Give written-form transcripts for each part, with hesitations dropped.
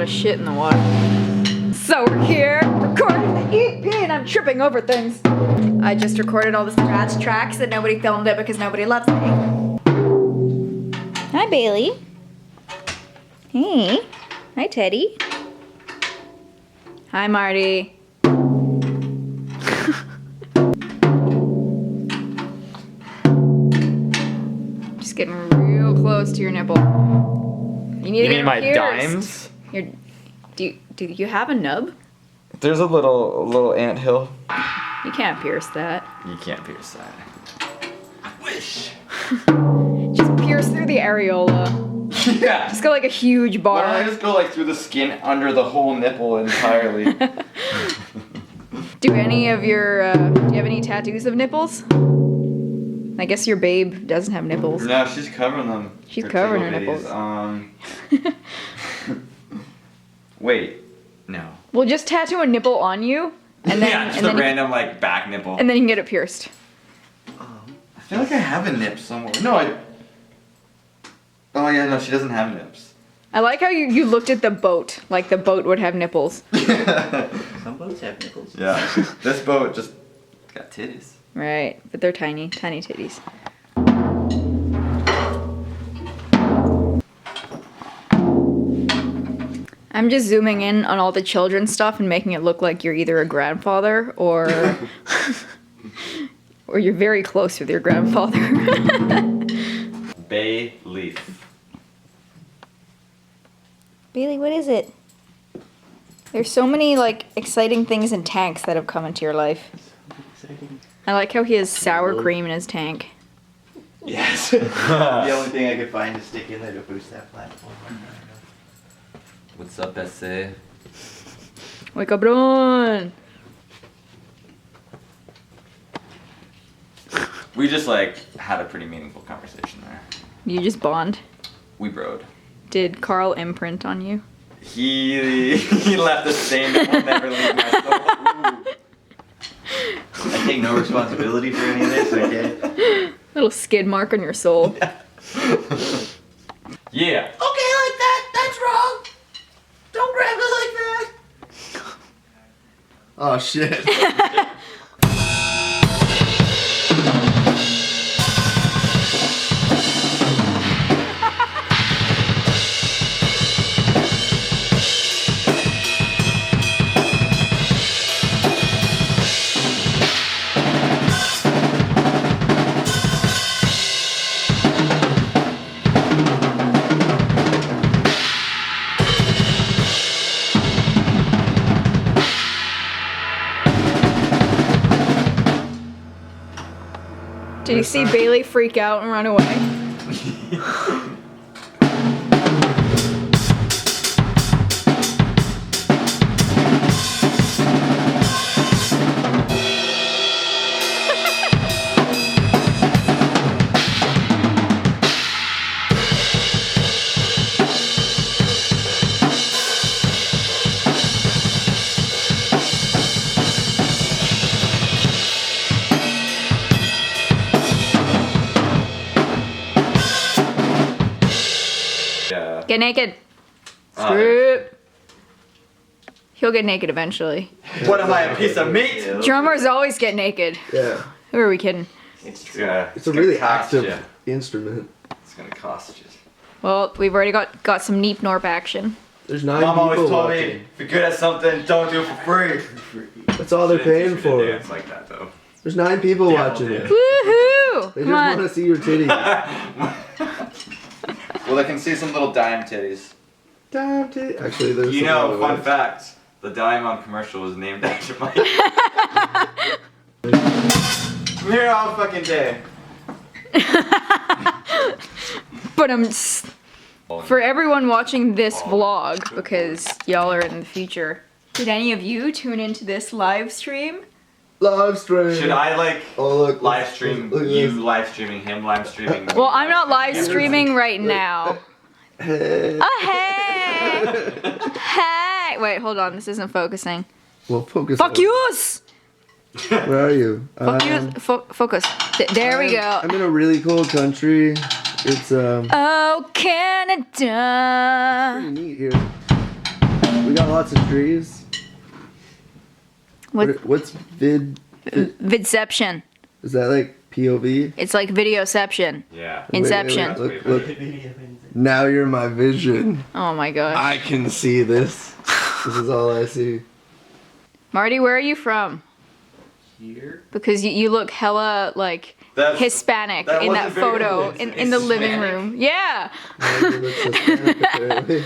of shit in the water. So we're here recording the EP and I'm tripping over things. I just recorded all the scratch tracks and nobody filmed it because nobody loves me. Hi, Bailey. Hey. Hi, Teddy. Hi, Marty. Just getting real close to your nipple. You need my pierced. dimes? Do you have a nub? There's a little anthill. You can't pierce that. You can't pierce that. I wish. Just pierce through the areola. Yeah. Just go like a huge bar. Why don't I just go like through the skin under the whole nipple entirely? Do you have any tattoos of nipples? I guess your babe doesn't have nipples. No, she's covering them. She's for covering her Tickle nipples. Wait. No. We'll just tattoo a nipple on you, and then Yeah, just a random like back nipple. and then you can get it pierced. I feel like I have a nip somewhere. No, Oh yeah, no, she doesn't have nips. I like how you looked at the boat, like the boat would have nipples. Some boats have nipples. Yeah. This boat just got titties. Right, but they're tiny, tiny titties. I'm just zooming in on all the children's stuff and making it look like you're either a grandfather or or you're very close with your grandfather. Bay leaf. Bailey, what is it? There's so many like exciting things in tanks that have come into your life. Exciting. I like how he has sour cream in his tank. Yes. The only thing I could find to stick in there to boost that platform. What's up, SA? Oi, cabrón! We just like had a pretty meaningful conversation there. You just bond. We broed. Did Carl imprint on you? He left the stain that will never leave my soul. I take no responsibility for any of this, okay? Little skid mark on your soul. Yeah. Okay, like that, that's wrong. Don't grab it like that. Oh shit. Did you see Bailey freak out and run away? Yeah. Get naked. Strip. He'll get naked eventually. What am I, a piece of meat? Drummers always get naked. Yeah, Who are we kidding? It's gonna. it's a really gonna cost active you. instrument. It's gonna cost you. Well, we've already got some Neep Norp action. There's 9 Mom people always told me, watching. if you're good at something, don't do it for free. That's all they're She didn't paying teach me to for. dance like that though. There's 9 people Devil watching did. it. Woohoo! They Come just on. want to see your titties. Well, they can see some little dime titties. Damn titties. Actually, there's You some know, other fun ways. fact: the dime on commercial was named after Mike. I'm here all fucking day. But for everyone watching this vlog, because y'all are in the future, did any of you tune into this live stream? Live stream. Should I like Oh look. live stream look at you this. live streaming him live streaming? Well, I'm not live streaming right now. Hey. Oh, hey! Hey! Wait, hold on. This isn't focusing. Well, focus. Fuck on it. yous! Where are you? Fuck you! Focus. There we go. I'm in a really cold country. It's Oh, Canada! pretty neat here. We got lots of trees. What's vid? Vidception. Is that like POV? It's like videoception. Yeah. Inception. Look. Now you're my vision. Oh my gosh. I can see this. This is all I see. Marty, where are you from? Here. Because you look hella like That's- Hispanic that in that wasn't very photo good. in the living Hispanic? room. Yeah. Marty looks Hispanic, apparently.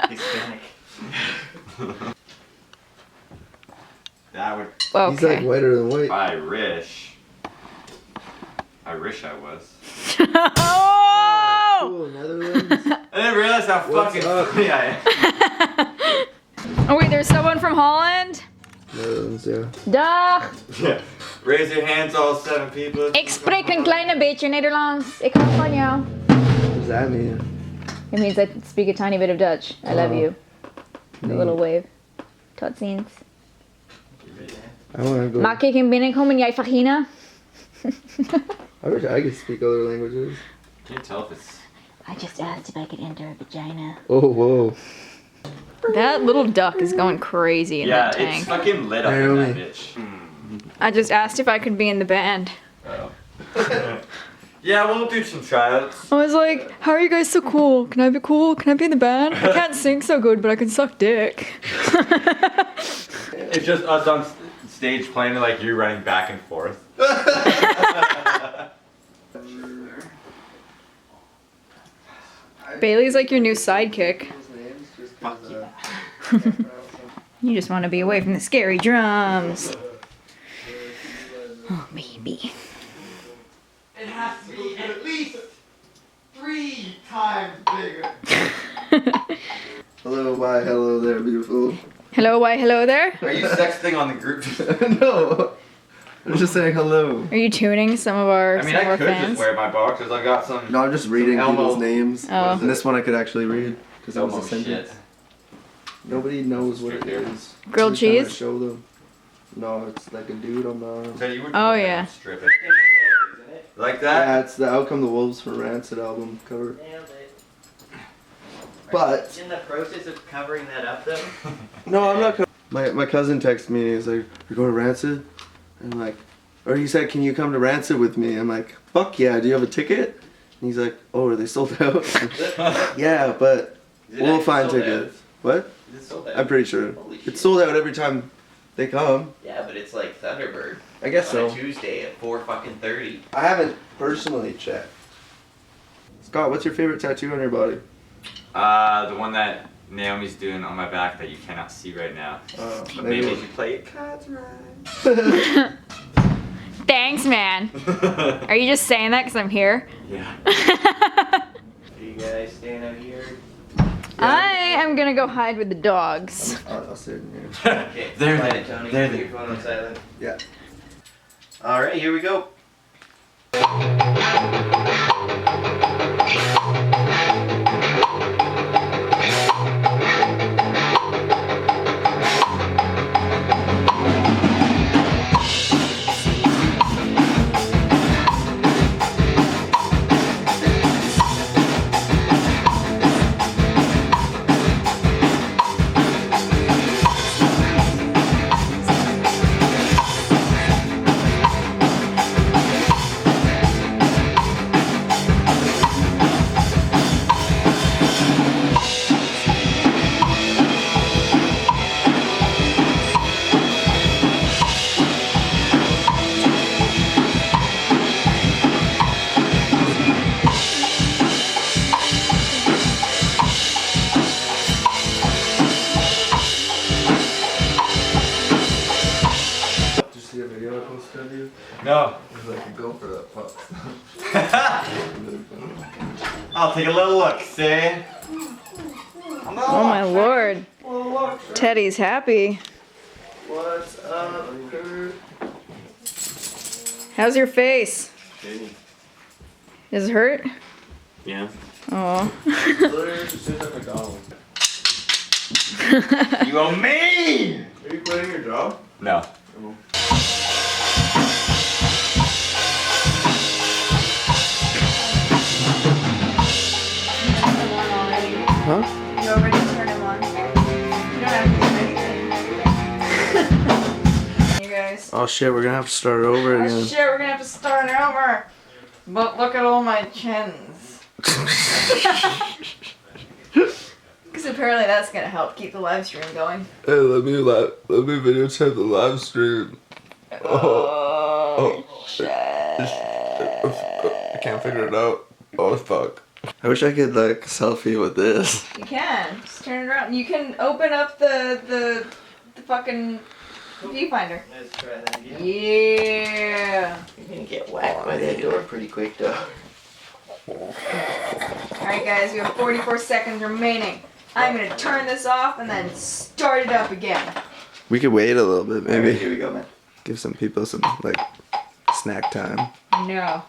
Hispanic. That would. He's like Okay. whiter than white. Irish. I wish I was. Oh! Cool, Netherlands. I didn't realize how What's fucking up? funny I am. Oh wait, there's someone from Holland. Netherlands, yeah. Dag. Raise your hands, all 7 people. Ik spreek een kleine beetje Nederlands. Ik hou van jou. What does that mean? It means I speak a tiny bit of Dutch. I love you. The little wave. Tot ziens. I want to go. Mag ik in binnenkomen, jij vagina? I wish I could speak other languages. Can't tell if it's. I just asked if I could enter a vagina. Oh, whoa. That little duck is going crazy in Yeah, that it's tank. fucking lit up in Naomi. that bitch. I just asked if I could be in the band. Yeah, we'll do some tryouts. I was like, how are you guys so cool? Can I be cool? Can I be in the band? I can't sing so good, but I can suck dick. It's just us on stage playing like you running back and forth. Bailey's like your new sidekick. You just want to be away from the scary drums. Oh, baby. It has to be at least 3 times bigger. Hello, bye, hello there, beautiful. Hello, why hello there? Are you sexting on the group? No. I'm just saying hello. Are you tuning some of our, I mean, some of I our could fans? just wear my boxers. I got some. No, I'm just reading Elmo. people's names. Oh. And this one I could actually read. Because it was a Elmo sentence. shit. Nobody knows what it is. Grilled Every time I cheese? show them. No, it's like a dude on the... So you would Oh, yeah. strip it. Like that? Yeah, it's the Outcome the Wolves for Rancid album cover. Nailed it. But... In the process of covering that up though? No, I'm not... My cousin texted me and he's like, "You're going to Rancid?" And I'm like... Or he said, "Can you come to Rancid with me?" I'm like, "Fuck yeah, do you have a ticket?" And he's like, "Oh, are they sold out?" Yeah, but we'll find tickets. What? Is it sold out? I'm pretty sure. Holy shit. It's sold out every time they come. Yeah, but it's like Thunderbird. I guess on so. a Tuesday at 4:30. I haven't personally checked. Scott, what's your favorite tattoo on your body? The one that Naomi's doing on my back that you cannot see right now. But maybe if you play it cards right. Thanks, man. Are you just saying that because I'm here? Yeah. Are you guys staying out here? I am gonna go hide with the dogs. I'll sit in here. Okay. There Quiet, they- Tony. there Put they- your phone on silent. Yeah. Alright, here we go. Did you see a video I posted of you? No. It was like a go for that pup. I'll take a little look, see? Oh my lord. Teddy's happy. What's up, Kurt? How's your face? Does it hurt? Yeah. Oh. Literally just sit at McDonald's. You owe me! Are you quitting your job? No. Huh? You already turned him on. guys. Oh shit, we're gonna have to start over Oh again. shit, we're gonna have to start over. But look at all my chins. Because apparently that's gonna help keep the live stream going. Hey, let me videotape the live stream. Oh, shit. I can't figure it out. Oh fuck. I wish I could like selfie with this. You can. Just turn it around. You can open up the fucking viewfinder. Let's try that again. Yeah. You're gonna get whacked by that door pretty quick though. Alright guys, we have 44 seconds remaining. I'm gonna turn this off and then start it up again. We could wait a little bit, Alright, maybe. here we go, man. Give some people some like snack time. No.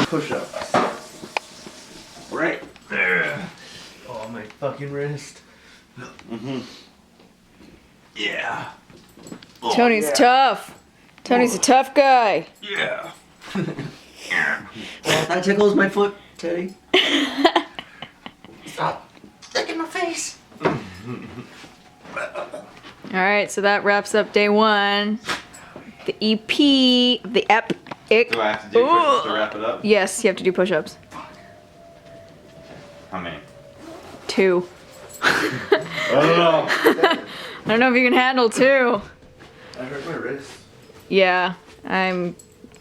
Push up. Right there. Oh my fucking wrist. Yeah. Tony's tough. Tony's a tough guy. Yeah. That tickles my foot, Teddy. Stop sticking my face. Alright, so that wraps up day one. The EP, the epic. Do I have to do push-ups to wrap it up? Yes, you have to do push-ups. How many? 2. Oh. I don't know if you can handle 2. I hurt my wrist. Yeah, I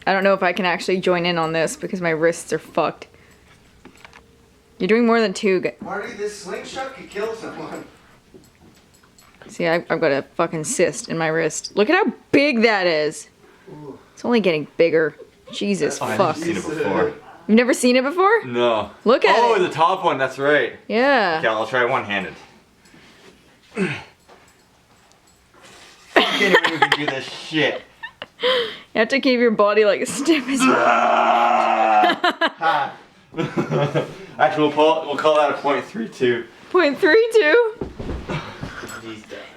don't know if I can actually join in on this because my wrists are fucked. You're doing more than 2. Marty, this slingshot could kill someone. See, I've got a fucking cyst in my wrist. Look at how big that is. Ooh. It's only getting bigger. Jesus I fuck. haven't seen it before. You've never seen it before? No. Look at Oh, it. the top one. That's right. Yeah. Okay, I'll try one-handed. I can't even do this shit. You have to keep your body like stiff as Actually, we'll call that a .32. 0.32.